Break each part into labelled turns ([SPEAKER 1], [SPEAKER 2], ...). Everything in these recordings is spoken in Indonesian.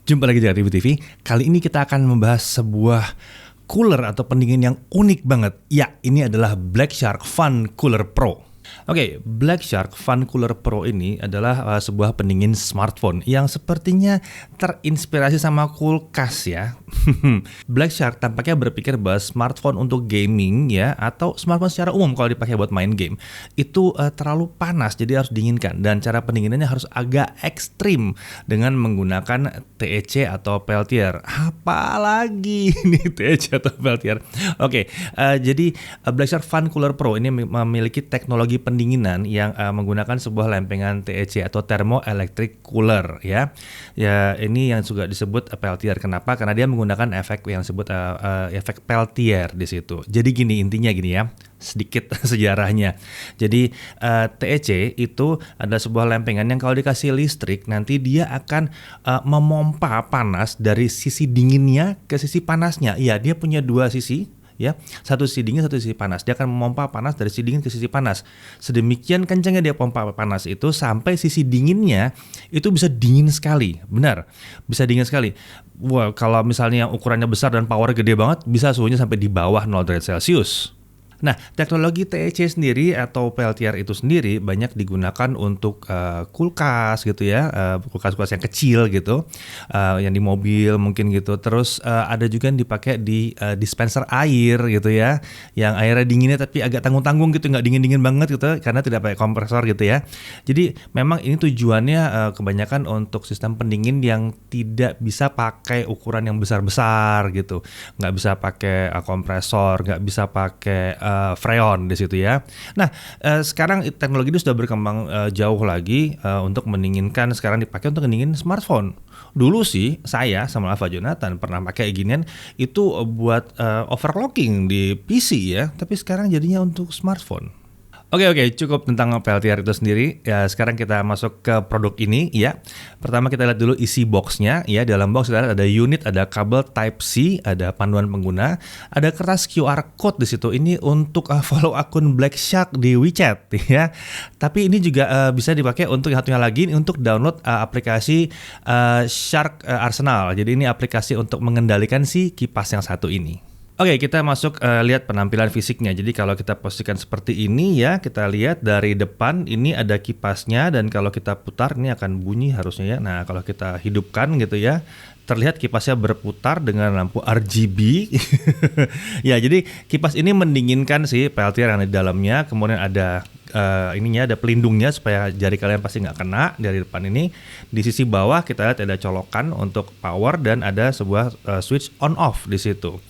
[SPEAKER 1] Jumpa lagi di Review TV. Kali ini kita akan membahas sebuah cooler atau pendingin yang unik banget. Ya, ini adalah Black Shark Fun Cooler Pro. Oke, Black Shark Fun Cooler Pro ini adalah sebuah pendingin smartphone yang sepertinya terinspirasi sama kulkas ya. Black Shark tampaknya berpikir bahwa smartphone untuk gaming ya, atau smartphone secara umum kalau dipakai buat main game itu terlalu panas, jadi harus dinginkan, dan cara pendinginannya harus agak ekstrim dengan menggunakan TEC atau Peltier. Apalagi ini TEC atau Peltier. Oke, jadi Black Shark Fun Cooler Pro ini memiliki teknologi pendinginan yang menggunakan sebuah lempengan TEC atau thermoelectric cooler ya. Ya, ini yang juga disebut Peltier. Kenapa? Karena dia menggunakan efek yang disebut efek Peltier di situ. Jadi intinya gini ya. Sedikit sejarahnya. Jadi TEC itu ada sebuah lempengan yang kalau dikasih listrik nanti dia akan memompa panas dari sisi dinginnya ke sisi panasnya. Iya, dia punya dua sisi. Ya, satu sisi dingin, satu sisi panas. Dia akan memompa panas dari sisi dingin ke sisi panas. Sedemikian kencangnya dia pompa panas itu sampai sisi dinginnya itu bisa dingin sekali. Benar, bisa dingin sekali. Wah, kalau misalnya ukurannya besar dan power gede banget, bisa suhunya sampai di bawah 0 derajat Celcius. Nah, teknologi TEC sendiri atau Peltier itu sendiri banyak digunakan untuk kulkas gitu ya, kulkas-kulkas yang kecil gitu, yang di mobil mungkin gitu. Terus ada juga yang dipakai di dispenser air gitu ya, yang airnya dinginnya tapi agak tanggung-tanggung gitu, nggak dingin-dingin banget gitu, karena tidak pakai kompresor gitu ya. Jadi memang ini tujuannya kebanyakan untuk sistem pendingin yang tidak bisa pakai ukuran yang besar-besar gitu, nggak bisa pakai kompresor, nggak bisa pakai freon di situ ya. Nah, sekarang teknologi itu sudah berkembang jauh lagi untuk mendinginkan. Sekarang dipakai untuk mendingin smartphone. Dulu sih saya sama Alfa Jonathan pernah pakai ginian itu buat overclocking di PC ya. Tapi sekarang jadinya untuk smartphone. Oke, cukup tentang Peltier itu sendiri. Ya, sekarang kita masuk ke produk ini ya. Pertama kita lihat dulu isi boxnya ya. Dalam box ada unit, ada kabel Type C, ada panduan pengguna, ada kertas QR code di situ. Ini untuk follow akun Black Shark di WeChat ya. Tapi ini juga bisa dipakai untuk yang satunya lagi untuk download aplikasi Shark Arsenal. Jadi ini aplikasi untuk mengendalikan si kipas yang satu ini. Oke, kita masuk lihat penampilan fisiknya. Jadi kalau kita posisikan seperti ini ya, kita lihat dari depan ini ada kipasnya, dan kalau kita putar ini akan bunyi harusnya ya. Nah, kalau kita hidupkan gitu ya, terlihat kipasnya berputar dengan lampu RGB. Ya, jadi kipas ini mendinginkan si Peltier yang di dalamnya. Kemudian ada ada pelindungnya supaya jari kalian pasti nggak kena dari depan ini. Di sisi bawah kita lihat ada colokan untuk power dan ada sebuah switch on off di situ.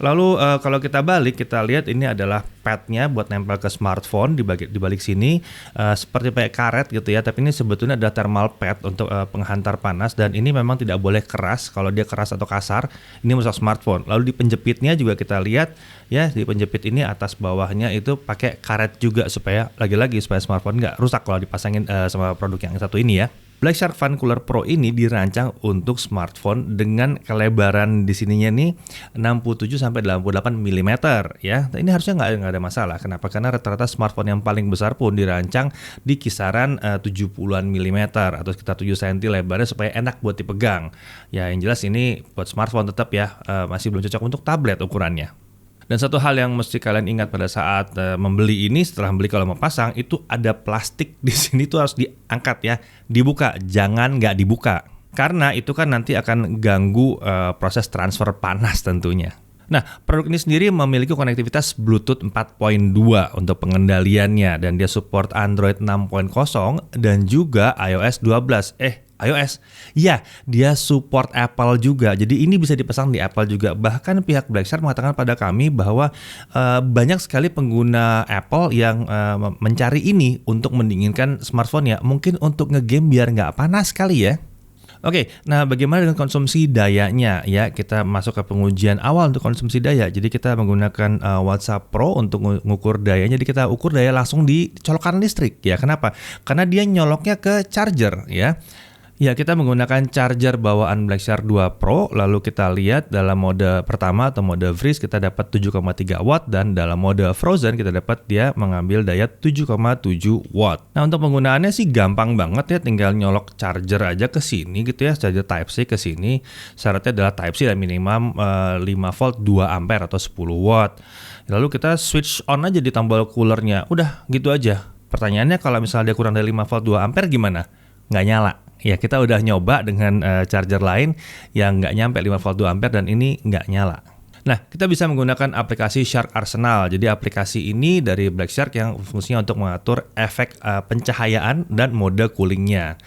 [SPEAKER 1] Lalu kalau kita balik, kita lihat ini adalah padnya buat nempel ke smartphone di balik sini, seperti pakai karet gitu ya. Tapi ini sebetulnya adalah thermal pad untuk penghantar panas, dan ini memang tidak boleh keras. Kalau dia keras atau kasar, ini merusak smartphone. Lalu di penjepitnya juga kita lihat ya, di penjepit ini atas bawahnya itu pakai karet juga supaya supaya smartphone nggak rusak kalau dipasangin sama produk yang satu ini ya. Black Shark Fun Cooler Pro ini dirancang untuk smartphone dengan kelebaran di sininya nih 67 sampai 88 mm ya. Ini harusnya nggak ada masalah. Kenapa? Karena rata-rata smartphone yang paling besar pun dirancang di kisaran 70-an mm atau sekitar 7 cm lebarnya supaya enak buat dipegang. Ya, yang jelas ini buat smartphone tetap ya masih belum cocok untuk tablet ukurannya. Dan satu hal yang mesti kalian ingat pada saat membeli ini, setelah beli kalau mau pasang itu ada plastik di sini tuh harus diangkat ya, dibuka, jangan nggak dibuka, karena itu kan nanti akan ganggu proses transfer panas tentunya. Nah, produk ini sendiri memiliki konektivitas Bluetooth 4.2 untuk pengendaliannya, dan dia support Android 6.0 dan juga iOS 12. iOS. Ya, dia support Apple juga. Jadi ini bisa dipasang di Apple juga. Bahkan pihak Black Shark mengatakan pada kami bahwa banyak sekali pengguna Apple yang mencari ini untuk mendinginkan smartphone ya. Mungkin untuk ngegame biar nggak panas kali ya. Oke, nah bagaimana dengan konsumsi dayanya ya? Kita masuk ke pengujian awal untuk konsumsi daya. Jadi kita menggunakan WhatsApp Pro untuk mengukur dayanya. Jadi kita ukur daya langsung di colokan listrik ya. Kenapa? Karena dia nyoloknya ke charger ya. Ya, kita menggunakan charger bawaan Black Shark 2 Pro, lalu kita lihat dalam mode pertama atau mode freeze kita dapat 7,3 watt dan dalam mode frozen kita dapat dia mengambil daya 7,7 watt. Nah, untuk penggunaannya sih gampang banget ya, tinggal nyolok charger aja ke sini gitu ya, charger Type-C ke sini. Syaratnya adalah Type-C dan minimum 5 volt 2 ampere atau 10 watt. Lalu kita switch on aja di tombol coolernya. Udah, gitu aja. Pertanyaannya kalau misalnya dia kurang dari 5 volt 2 ampere gimana? Nggak nyala. Ya, kita udah nyoba dengan charger lain yang nggak nyampe 5 volt 2 ampere dan ini nggak nyala. Nah, kita bisa menggunakan aplikasi Shark Arsenal. Jadi aplikasi ini dari Black Shark yang fungsinya untuk mengatur efek pencahayaan dan mode coolingnya.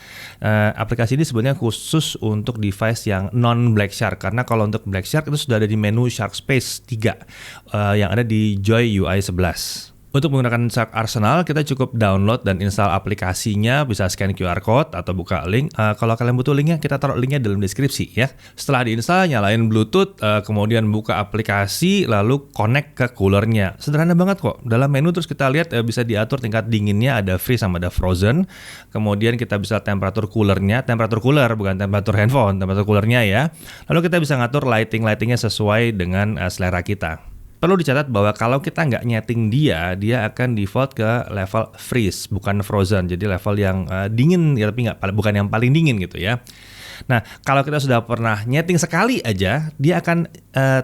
[SPEAKER 1] Aplikasi ini sebenarnya khusus untuk device yang non Black Shark, karena kalau untuk Black Shark itu sudah ada di menu Shark Space 3 yang ada di Joy UI 11. Untuk menggunakan Shark Arsenal, kita cukup download dan install aplikasinya, bisa scan QR code atau buka link. Kalau kalian butuh linknya, kita taruh linknya dalam deskripsi ya. Setelah diinstal, nyalain Bluetooth, kemudian buka aplikasi, lalu connect ke coolernya. Sederhana banget kok. Dalam menu terus kita lihat bisa diatur tingkat dinginnya, ada freeze sama ada frozen. Kemudian kita bisa temperatur coolernya, temperatur cooler bukan temperatur handphone, temperatur coolernya ya. Lalu kita bisa ngatur lightingnya sesuai dengan selera kita. Perlu dicatat bahwa kalau kita nggak nyeting dia akan default ke level freeze, bukan frozen. Jadi level yang dingin, ya, tapi bukan yang paling dingin gitu ya. Nah, kalau kita sudah pernah nyeting sekali aja, dia akan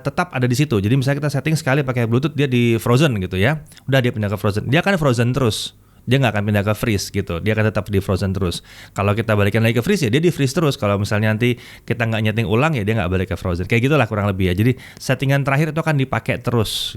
[SPEAKER 1] tetap ada di situ. Jadi misalnya kita setting sekali pakai Bluetooth, dia di frozen gitu ya. Udah dia pindah ke frozen. Dia akan frozen terus. Dia nggak akan pindah ke freeze gitu, dia akan tetap di frozen terus. Kalau kita balikin lagi ke freeze ya dia di freeze terus. Kalau misalnya nanti kita nggak nyeting ulang ya dia nggak balik ke frozen. Kayak gitulah kurang lebih ya. Jadi settingan terakhir itu akan dipakai terus.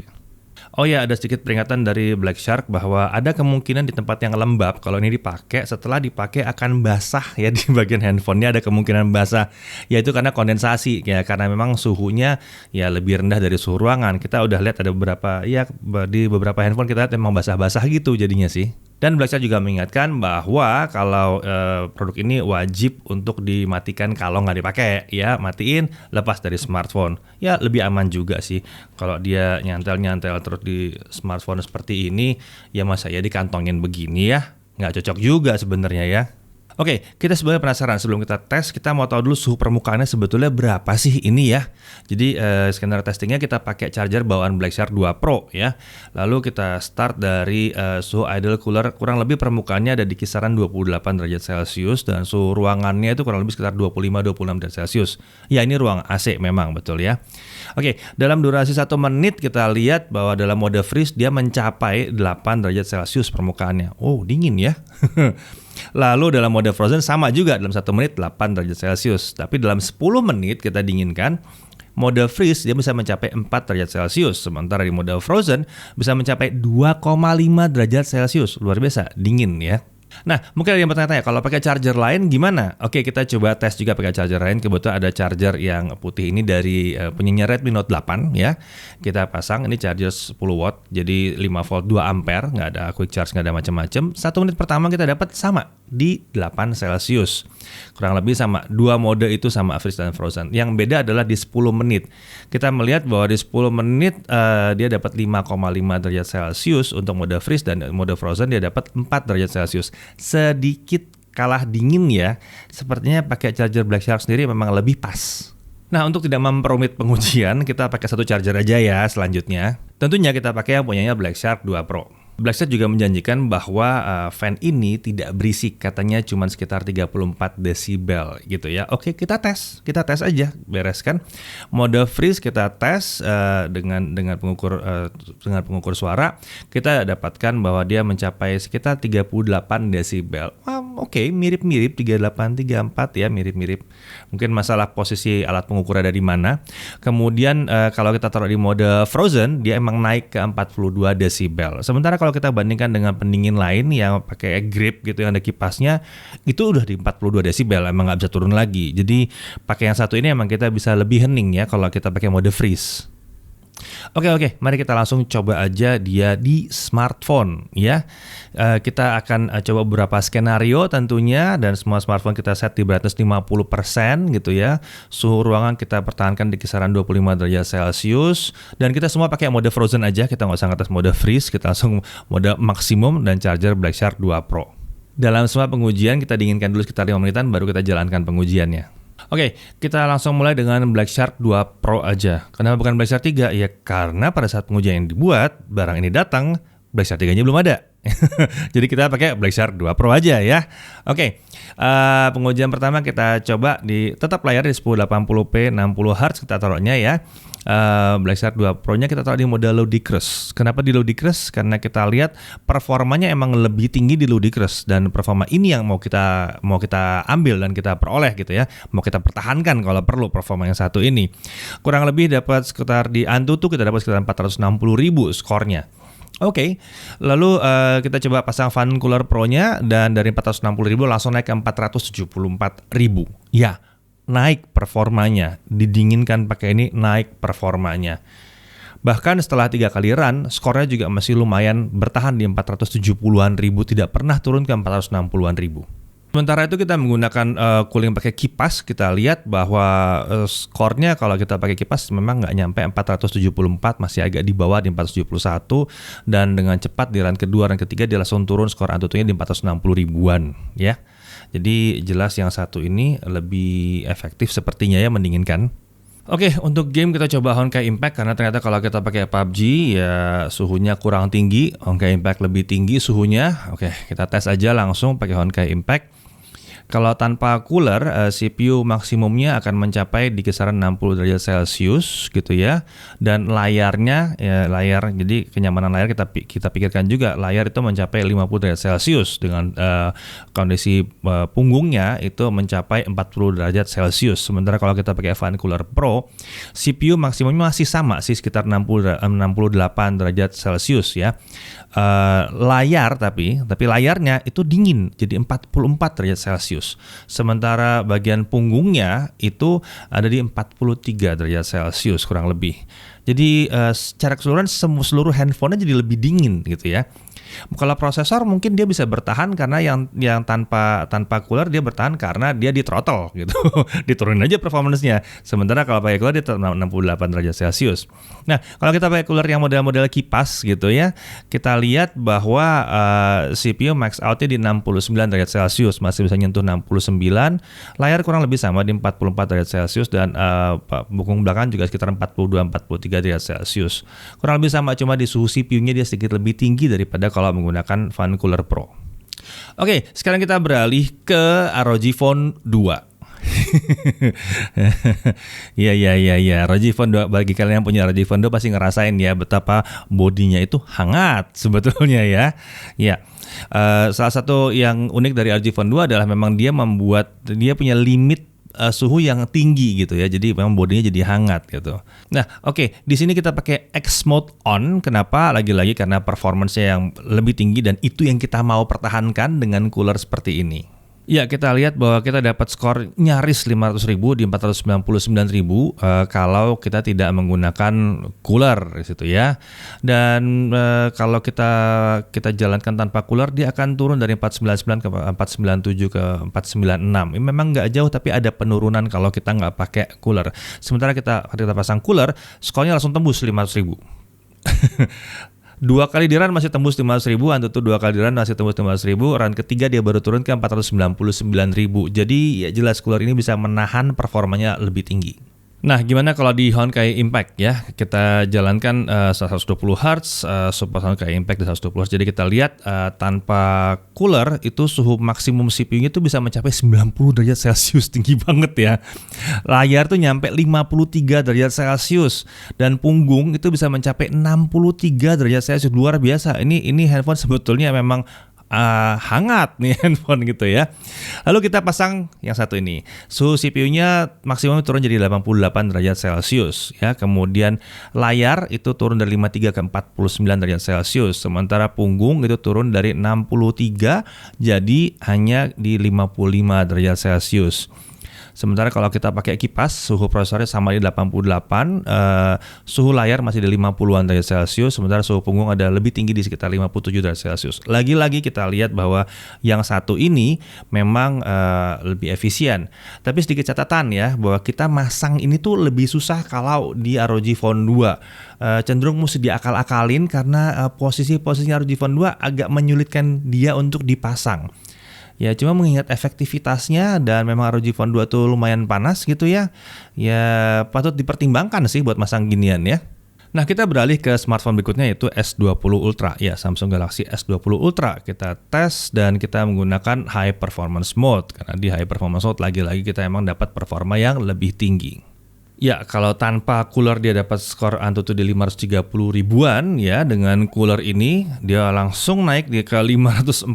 [SPEAKER 1] Oh ya, ada sedikit peringatan dari Black Shark bahwa ada kemungkinan di tempat yang lembab kalau ini dipakai, setelah dipakai akan basah ya, di bagian handphonenya ada kemungkinan basah, yaitu karena kondensasi ya, karena memang suhunya ya lebih rendah dari suhu ruangan. Kita udah lihat ada beberapa ya, di beberapa handphone kita lihat memang basah-basah gitu jadinya sih. Dan Black Shark juga mengingatkan bahwa kalau produk ini wajib untuk dimatikan kalau nggak dipakai ya, matiin lepas dari smartphone. Ya lebih aman juga sih kalau dia nyantel-nyantel terus di smartphone seperti ini, ya masa ya dikantongin begini ya, nggak cocok juga sebenarnya ya. Oke, kita sebenarnya penasaran, sebelum kita tes, kita mau tahu dulu suhu permukaannya sebetulnya berapa sih ini ya. Jadi skenario testingnya kita pakai charger bawaan Black Shark 2 Pro ya. Lalu kita start dari suhu idle cooler, kurang lebih permukaannya ada di kisaran 28 derajat Celcius dan suhu ruangannya itu kurang lebih sekitar 25-26 derajat Celcius. Ya ini ruang AC memang betul ya. Oke, dalam durasi 1 menit kita lihat bahwa dalam mode freeze dia mencapai 8 derajat Celcius permukaannya. Oh, dingin ya. Lalu dalam mode frozen sama juga, dalam 1 menit 8 derajat Celcius. Tapi dalam 10 menit kita dinginkan, mode freeze dia bisa mencapai 4 derajat Celcius. Sementara di mode frozen bisa mencapai 2,5 derajat Celcius. Luar biasa, dingin ya. Nah, mungkin ada yang bertanya-tanya, kalau pakai charger lain gimana? Oke, kita coba tes juga pakai charger lain. Kebetulan ada charger yang putih ini dari punyanya Redmi Note 8 ya. Kita pasang, ini charger 10 watt, jadi 5 volt 2 ampere, nggak ada quick charge, nggak ada macam-macam. 1 menit pertama kita dapat sama di 8 Celcius. Kurang lebih sama, dua mode itu sama freeze dan frozen. Yang beda adalah di 10 menit. Kita melihat bahwa di 10 menit dia dapat 5,5 derajat Celcius untuk mode freeze dan mode frozen dia dapat 4 derajat Celcius. Sedikit kalah dingin ya. Sepertinya pakai charger Black Shark sendiri memang lebih pas. Nah, untuk tidak memperumit pengujian, kita pakai satu charger aja ya selanjutnya. Tentunya kita pakai yang punyanya Black Shark 2 Pro. Black Shark juga menjanjikan bahwa fan ini tidak berisik, katanya cuma sekitar 34 desibel gitu ya. Oke, kita tes aja, bereskan. Mode freeze kita tes dengan pengukur suara, kita dapatkan bahwa dia mencapai sekitar 38 desibel. Oke, mirip-mirip 38, 34 ya, mirip-mirip. Mungkin masalah posisi alat pengukur ada di mana. Kemudian kalau kita taruh di mode frozen, dia emang naik ke 42 desibel. Sementara kalau kita bandingkan dengan pendingin lain yang pakai grip gitu yang ada kipasnya, itu udah di 42 desibel, emang nggak bisa turun lagi. Jadi pakai yang satu ini emang kita bisa lebih hening ya kalau kita pakai mode freeze. Oke, mari kita langsung coba aja dia di smartphone ya. Kita akan coba beberapa skenario tentunya, dan semua smartphone kita set di brightness 50% gitu ya. Suhu ruangan kita pertahankan di kisaran 25 derajat Celcius, dan kita semua pakai mode frozen aja, kita nggak usah ngetes mode freeze, kita langsung mode maksimum dan charger Black Shark 2 Pro. Dalam semua pengujian kita dinginkan dulu sekitar 5 menitan baru kita jalankan pengujiannya. Oke, kita langsung mulai dengan Black Shark 2 Pro aja. Kenapa bukan Black Shark 3? Ya karena pada saat pengujian yang dibuat, barang ini datang, Black Shark 3-nya belum ada. Jadi kita pakai Black Shark 2 Pro aja ya. Oke, pengujian pertama kita coba tetap layar di 1080p 60Hz kita taruhnya ya. Black Shark 2 Pro-nya kita taruh di mode ludicrous. Kenapa di ludicrous? Karena kita lihat performanya emang lebih tinggi di ludicrous, dan performa ini yang mau kita ambil dan kita peroleh gitu ya. Mau kita pertahankan kalau perlu performa yang satu ini. Kurang lebih dapat sekitar di AnTuTu kita dapat sekitar 460.000 skornya. Oke, lalu kita coba pasang Fan Cooler Pro-nya dan dari 460.000 langsung naik ke 474.000. Ya, naik performanya, didinginkan pakai ini naik performanya. Bahkan setelah 3 kali run, skornya juga masih lumayan bertahan di 470-an ribu, tidak pernah turun ke 460-an ribu. Sementara itu kita menggunakan cooling pakai kipas, kita lihat bahwa skornya kalau kita pakai kipas memang nggak nyampe 474, masih agak di bawah di 471, dan dengan cepat di run kedua dan ketiga dia langsung turun skor AnTuTu-nya di 460 ribuan ya. Jadi jelas yang satu ini lebih efektif sepertinya ya mendinginkan. Oke, untuk game kita coba Honkai Impact karena ternyata kalau kita pakai PUBG ya suhunya kurang tinggi, Honkai Impact lebih tinggi suhunya. Oke, kita tes aja langsung pakai Honkai Impact. Kalau tanpa cooler, CPU maksimumnya akan mencapai di kisaran 60 derajat Celcius gitu ya. Dan layarnya, ya layar, jadi kenyamanan layar kita pikirkan juga, layar itu mencapai 50 derajat Celcius dengan kondisi punggungnya itu mencapai 40 derajat Celcius. Sementara kalau kita pakai Fan Cooler Pro, CPU maksimumnya masih sama sih, sekitar 68 derajat Celcius ya. Layar tapi layarnya itu dingin jadi 44 derajat Celcius. Sementara bagian punggungnya itu ada di 43 derajat Celcius kurang lebih. Jadi secara keseluruhan seluruh handphonenya jadi lebih dingin gitu ya. Kalau prosesor mungkin dia bisa bertahan karena yang tanpa cooler dia bertahan karena dia di throttle gitu. Diturunin aja performance-nya. Sementara kalau pakai cooler dia tetap 68 derajat Celcius. Nah, kalau kita pakai cooler yang model-model kipas gitu ya, kita lihat bahwa CPU max out-nya di 69 derajat Celcius, masih bisa nyentuh 69. Layar kurang lebih sama di 44 derajat Celcius dan bukung belakang juga sekitar 42-43 derajat Celcius. Kurang lebih sama, cuma di suhu CPU-nya dia sedikit lebih tinggi daripada kalau menggunakan Fan Cooler Pro. Oke, sekarang kita beralih ke ROG Phone 2. Ya, ROG Phone 2, bagi kalian yang punya ROG Phone 2 pasti ngerasain ya betapa bodinya itu hangat sebetulnya ya. Ya. Salah satu yang unik dari ROG Phone 2 adalah memang dia punya limit suhu yang tinggi gitu ya, jadi memang bodinya jadi hangat gitu. Nah, oke, di sini kita pakai X mode on. Kenapa? Lagi-lagi karena performance-nya yang lebih tinggi dan itu yang kita mau pertahankan dengan cooler seperti ini. Ya, kita lihat bahwa kita dapat skor nyaris 500.000 di 499.000 kalau kita tidak menggunakan cooler di situ ya. Dan kalau kita jalankan tanpa cooler dia akan turun dari 499 ke 497 ke 496. Ini memang nggak jauh tapi ada penurunan kalau kita nggak pakai cooler. Sementara kita pasang cooler, skornya langsung tembus 500.000. 2 kali di run masih tembus 500.000, AnTuTu 2 kali di run masih tembus 500.000, run ketiga dia baru turun ke 499.000. Jadi ya jelas cooler ini bisa menahan performanya lebih tinggi. Nah, gimana kalau di Honkai Impact ya? Kita jalankan 120 Hz, support Honkai Impact di 120 Hz. Jadi kita lihat tanpa cooler itu suhu maksimum CPU-nya itu bisa mencapai 90 derajat Celcius, tinggi banget ya. Layar tuh nyampe 53 derajat Celcius dan punggung itu bisa mencapai 63 derajat Celcius, luar biasa. Ini handphone sebetulnya memang hangat nih handphone gitu ya. Lalu kita pasang yang satu ini. Suhu CPU-nya maksimum turun jadi 88 derajat Celcius ya. Kemudian layar itu turun dari 53 ke 49 derajat Celcius. Sementara punggung itu turun dari 63 jadi hanya di 55 derajat Celcius. Sementara kalau kita pakai kipas, suhu prosesornya sama di 88, suhu layar masih di 50-an derajat Celcius, sementara suhu punggung ada lebih tinggi di sekitar 57 derajat Celcius. Lagi-lagi kita lihat bahwa yang satu ini memang lebih efisien. Tapi sedikit catatan ya, bahwa kita masang ini tuh lebih susah kalau di ROG Phone 2. Cenderung mesti diakal-akalin karena posisi-posisinya ROG Phone 2 agak menyulitkan dia untuk dipasang. Ya cuma mengingat efektivitasnya dan memang ROG Phone 2 tuh lumayan panas gitu ya. Ya patut dipertimbangkan sih buat masang ginian ya. Nah, kita beralih ke smartphone berikutnya yaitu S20 Ultra. Ya, Samsung Galaxy S20 Ultra. Kita tes dan kita menggunakan high performance mode. Karena di high performance mode lagi-lagi kita emang dapat performa yang lebih tinggi. Ya, kalau tanpa cooler dia dapat skor Antutu di 530 ribuan ya. Dengan cooler ini dia langsung naik dia ke 545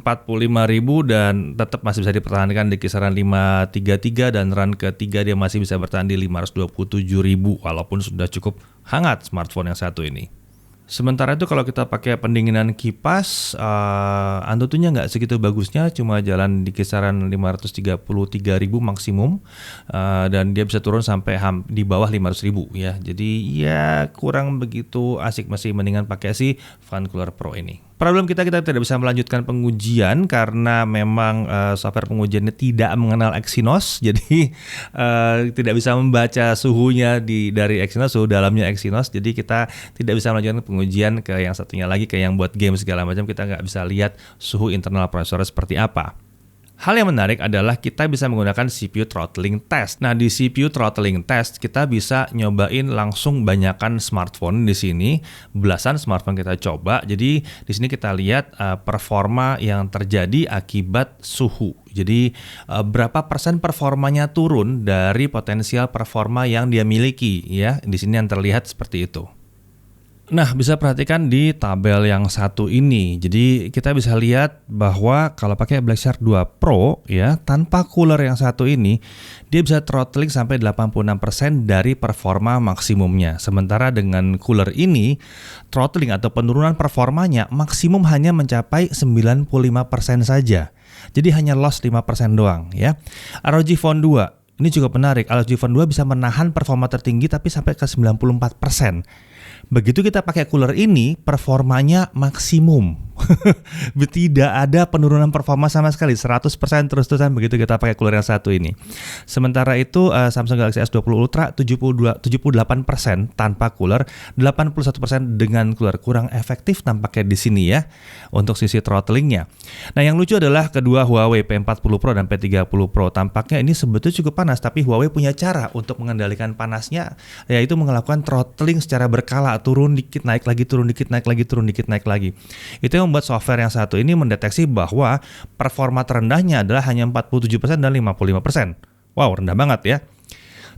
[SPEAKER 1] ribu dan tetap masih bisa dipertahankan di kisaran 533 dan run ketiga dia masih bisa bertahan di 527 ribu walaupun sudah cukup hangat smartphone yang satu ini. Sementara itu kalau kita pakai pendinginan kipas, Antutunya nggak segitu bagusnya, cuma jalan di kisaran 533.000 maksimum, dan dia bisa turun sampai di bawah 500.000 ya. Jadi ya kurang begitu asik, masih mendingan pakai si Fan Cooler Pro ini. Problem kita tidak bisa melanjutkan pengujian karena memang software pengujiannya tidak mengenal Exynos, jadi tidak bisa membaca suhunya dari Exynos, suhu dalamnya Exynos, jadi kita tidak bisa melanjutkan pengujian ke yang satunya lagi, ke yang buat game segala macam, kita nggak bisa lihat suhu internal prosesor seperti apa. Hal yang menarik adalah kita bisa menggunakan CPU throttling test. Nah, di CPU throttling test kita bisa nyobain langsung banyakan smartphone di sini, belasan smartphone kita coba. Jadi di sini kita lihat performa yang terjadi akibat suhu. Jadi berapa persen performanya turun dari potensial performa yang dia miliki ya. Di sini yang terlihat seperti itu. Nah, bisa perhatikan di tabel yang satu ini. Jadi kita bisa lihat bahwa kalau pakai Black Shark 2 Pro ya, tanpa cooler yang satu ini, dia bisa throttling sampai 86% dari performa maksimumnya. Sementara dengan cooler ini, throttling atau penurunan performanya maksimum hanya mencapai 95% saja. Jadi hanya loss 5% doang ya. ROG Phone 2, ini juga menarik. ROG Phone 2 bisa menahan performa tertinggi tapi sampai ke 94%. Begitu kita pakai cooler ini, performanya maksimum. Tidak ada penurunan performa sama sekali, 100% terus-terusan begitu kita pakai cooler yang satu ini. Sementara itu Samsung Galaxy S20 Ultra 78% tanpa cooler, 81% dengan cooler. Kurang efektif tampaknya di sini ya untuk sisi throttlingnya. Nah, yang lucu adalah kedua Huawei P40 Pro dan P30 Pro. Tampaknya ini sebetulnya cukup panas, tapi Huawei punya cara untuk mengendalikan panasnya, yaitu melakukan throttling secara berkala, turun dikit naik lagi, turun dikit naik lagi, turun dikit naik lagi. Itu yang membuat software yang satu ini mendeteksi bahwa performa terendahnya adalah hanya 47% dan 55%. Wow, rendah banget ya.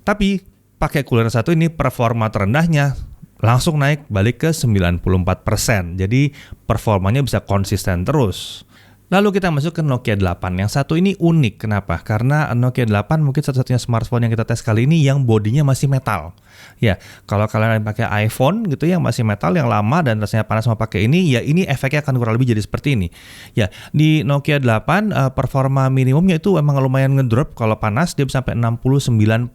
[SPEAKER 1] Tapi pakai cooler yang satu ini performa terendahnya langsung naik balik ke 94%. Jadi performanya bisa konsisten terus. Lalu kita masuk ke Nokia 8. Yang satu ini unik. Kenapa? Karena Nokia 8 mungkin satu-satunya smartphone yang kita tes kali ini yang bodinya masih metal. Ya, kalau kalian pakai iPhone gitu yang masih metal, yang lama dan rasanya panas mau pakai ini, ya ini efeknya akan kurang lebih jadi seperti ini. Ya, di Nokia 8 performa minimumnya itu emang lumayan ngedrop. Kalau panas dia bisa sampai 69%.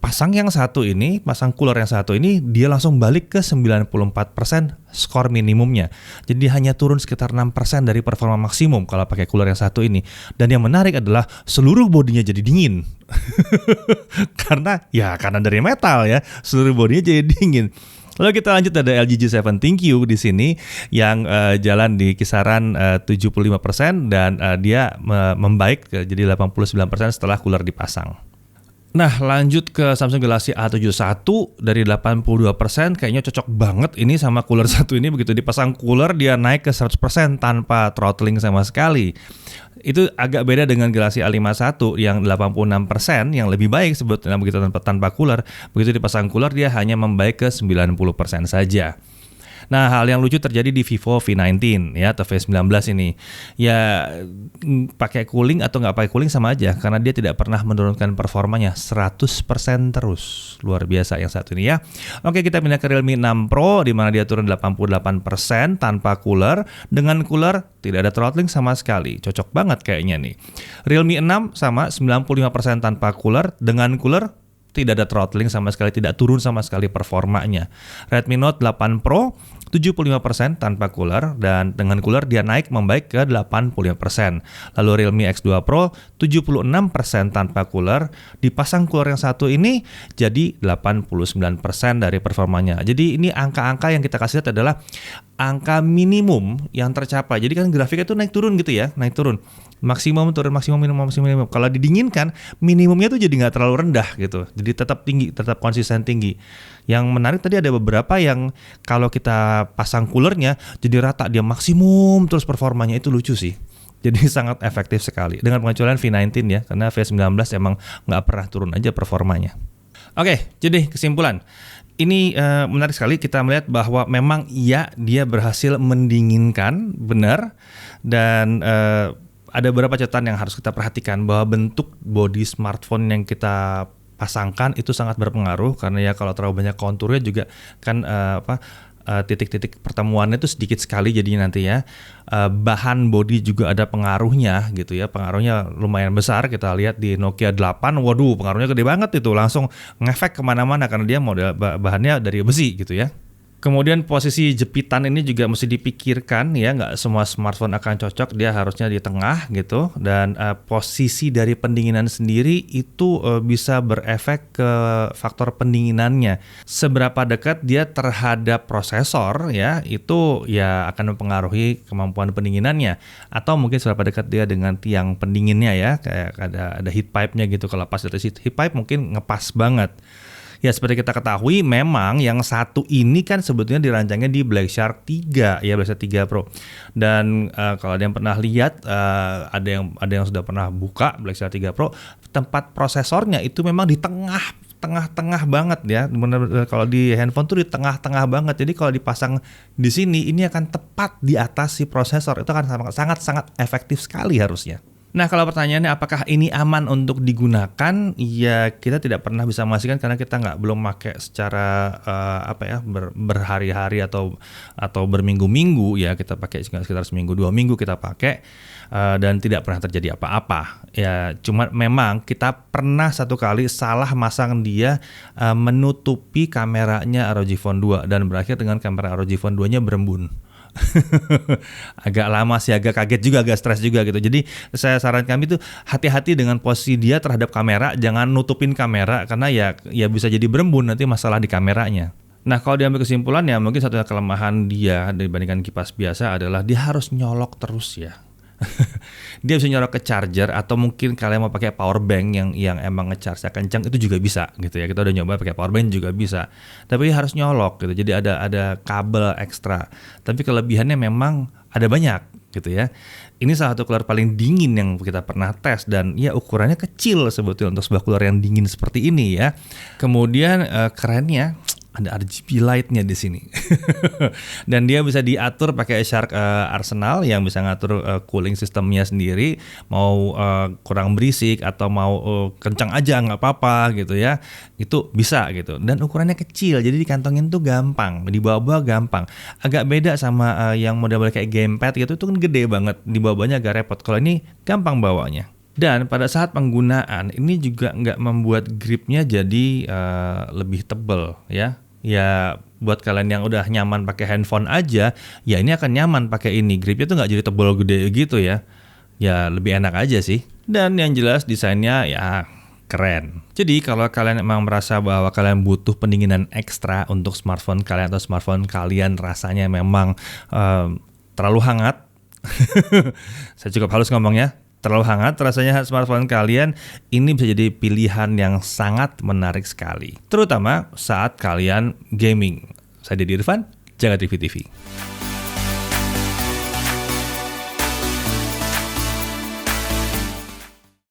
[SPEAKER 1] Pasang yang satu ini, pasang cooler yang satu ini, dia langsung balik ke 94% skor minimumnya. Jadi hanya turun sekitar 6% dari performa maksimum kalau pakai cooler yang satu ini. Dan yang menarik adalah seluruh bodinya jadi dingin. karena dari metal ya, seluruh bodinya jadi dingin. Lalu kita lanjut, ada LG G7 ThinQ di sini yang jalan di kisaran 75% dan dia membaik jadi 89% setelah cooler dipasang. Nah, lanjut ke Samsung Galaxy A71 dari 82%, kayaknya cocok banget ini sama cooler satu ini. Begitu dipasang cooler dia naik ke 100% tanpa throttling sama sekali. Itu agak beda dengan Galaxy A51 yang 86% yang lebih baik sebetulnya begitu tanpa cooler. Begitu dipasang cooler dia hanya membaik ke 90% saja. Nah, hal yang lucu terjadi di Vivo V19 ya atau V19 ini. Ya pakai cooling atau nggak pakai cooling sama aja karena dia tidak pernah menurunkan performanya 100% terus. Luar biasa yang satu ini ya. Oke, kita pindah ke Realme 6 Pro di mana dia turun 88% tanpa cooler. Dengan cooler tidak ada throttling sama sekali. Cocok banget kayaknya nih. Realme 6 sama 95% tanpa cooler, dengan cooler tidak ada throttling sama sekali, tidak turun sama sekali performanya. Redmi Note 8 Pro 75% tanpa cooler, dan dengan cooler dia naik membaik ke 85%. Lalu Realme X2 Pro 76% tanpa cooler, dipasang cooler yang satu ini jadi 89% dari performanya. Jadi ini angka-angka yang kita kasih lihat adalah angka minimum yang tercapai. Jadi kan grafiknya itu naik turun gitu ya, naik turun. Maksimum turun, maksimum minimum, maksimum minimum. Kalau didinginkan, minimumnya tuh jadi nggak terlalu rendah gitu. Jadi tetap tinggi, tetap konsisten tinggi. Yang menarik tadi ada beberapa yang kalau kita pasang coolernya jadi rata, dia maksimum terus performanya, itu lucu sih. Jadi sangat efektif sekali. Dengan pengecualian V19 ya, karena V19 emang nggak pernah turun aja performanya. Oke, jadi kesimpulan. Ini menarik sekali kita melihat bahwa memang iya dia berhasil mendinginkan, benar. Dan ada beberapa catatan yang harus kita perhatikan, bahwa bentuk body smartphone yang kita pasangkan itu sangat berpengaruh, karena ya kalau terlalu banyak konturnya juga kan titik-titik pertemuannya itu sedikit sekali, jadi nanti ya bahan body juga ada pengaruhnya gitu ya, pengaruhnya lumayan besar. Kita lihat di Nokia 8, waduh pengaruhnya gede banget, itu langsung ngefek kemana-mana karena dia model bahannya dari besi gitu ya. Kemudian posisi jepitan ini juga mesti dipikirkan ya, nggak semua smartphone akan cocok, dia harusnya di tengah gitu. Dan posisi dari pendinginan sendiri itu bisa berefek ke faktor pendinginannya. Seberapa dekat dia terhadap prosesor ya, itu ya akan mempengaruhi kemampuan pendinginannya. Atau mungkin seberapa dekat dia dengan tiang pendinginnya ya, kayak ada heat pipe-nya gitu. Kalau pas dari heat pipe mungkin ngepas banget. Ya seperti kita ketahui memang yang satu ini kan sebetulnya dirancangnya di Black Shark 3 ya, Black Shark 3 Pro. Dan kalau ada yang pernah lihat, ada yang sudah pernah buka Black Shark 3 Pro, tempat prosesornya itu memang di tengah-tengah banget ya. Benar-benar kalau di handphone tuh di tengah-tengah banget. Jadi kalau dipasang di sini ini akan tepat di atas si prosesor. Itu akan sangat-sangat efektif sekali harusnya. Nah, kalau pertanyaannya apakah ini aman untuk digunakan? Ya, kita tidak pernah bisa memastikan karena kita belum pakai secara berhari-hari atau berminggu-minggu ya. Kita pakai sekitar seminggu 2 minggu kita pakai dan tidak pernah terjadi apa-apa. Ya, cuma memang kita pernah satu kali salah masang dia menutupi kameranya ROG Phone 2 dan berakhir dengan kamera ROG Phone 2-nya berembun. Agak lama sih, agak kaget juga, agak stres juga gitu. Jadi saya sarankan kami itu hati-hati dengan posisi dia terhadap kamera, jangan nutupin kamera karena ya bisa jadi berembun nanti masalah di kameranya. Nah, kalau diambil kesimpulan ya mungkin satu kelemahan dia dibandingkan kipas biasa adalah dia harus nyolok terus ya. Dia bisa nyolok ke charger, atau mungkin kalian mau pakai power bank yang emang nge-charge kencang, itu juga bisa gitu ya. Kita udah nyoba pakai power bank juga bisa. Tapi harus nyolok gitu. Jadi ada kabel ekstra. Tapi kelebihannya memang ada banyak gitu ya. Ini salah satu cooler paling dingin yang kita pernah tes dan ya ukurannya kecil sebetulnya untuk sebuah cooler yang dingin seperti ini ya. Kemudian kerennya ada RGB light-nya di sini. Dan dia bisa diatur pakai Shark Arsenal yang bisa ngatur cooling sistemnya sendiri, mau kurang berisik atau mau kencang aja nggak apa-apa gitu ya. Itu bisa gitu. Dan ukurannya kecil, jadi dikantongin tuh gampang, dibawa-bawa gampang. Agak beda sama yang model kayak gamepad gitu, itu kan gede banget, dibawanya agak repot. Kalau ini gampang bawanya. Dan pada saat penggunaan ini juga nggak membuat gripnya jadi lebih tebal ya. Ya buat kalian yang udah nyaman pakai handphone aja, ya ini akan nyaman pakai ini. Gripnya tuh nggak jadi tebal gede gitu ya. Ya lebih enak aja sih. Dan yang jelas desainnya ya keren. Jadi kalau kalian emang merasa bahwa kalian butuh pendinginan ekstra untuk smartphone kalian atau smartphone kalian rasanya memang terlalu hangat. Saya cukup halus ngomongnya. Terlalu hangat rasanya smartphone kalian, ini bisa jadi pilihan yang sangat menarik sekali. Terutama saat kalian gaming. Saya Deddy Irfan, Jagat TV TV.